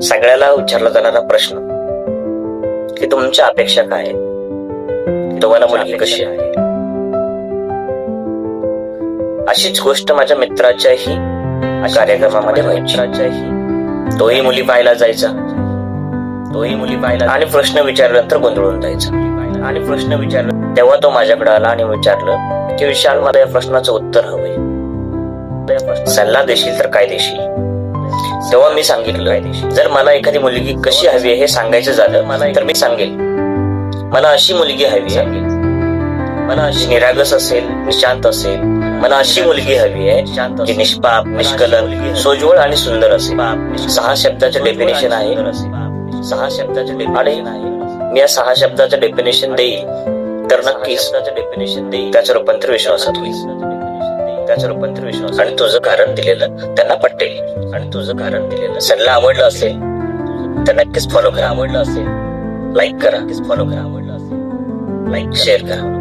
सगळ्याला विचारला जाणारा प्रश्न की तुमच्या अपेक्षा काय आहे, तुम्हाला मुलगी कशी आहे. अशीच गोष्ट माझ्या मित्राच्याही कार्यक्रमामध्ये व्हायची. तोही मुली पाहायला जायचा, आणि प्रश्न विचारल्यानंतर गोंधळून जायचा. आणि प्रश्न विचारला तेव्हा तो माझ्याकडे आला आणि विचारलं की विशाल, मला या प्रश्नाचं उत्तर हवंय, सल्ला देशील तर काय देशील. तेव्हा मी सांगितलं, जर मला एखादी मुलगी कशी हवी हे सांगायचं झालं तर मी सांगेल, मला अशी मुलगी हवी आहे, मला अशी निरागस असेल, निशांत असेल. मला अशी मुलगी हवी आहे जी निष्पाप, निष्कलंक, सोज्वळ आणि सुंदर असेल. 6 शब्दाचं डेफिनेशन आहे. 6 शब्दाचं डेफिनेशन आहे. मी या 6 शब्दाचं डेफिनेशन देईल तर नक्कीच त्याचं रूपांतर विश्वासात होईल. आणि तुझं कारण दिलेलं त्यांना पटेल. आणि तुझं कारण दिलेलं सल्ला आवडला असेल तर नक्कीच फॉलो करा. आवडलं असेल लाईक करा, फॉलो करा. आवडलं असेल लाईक, शेअर करा.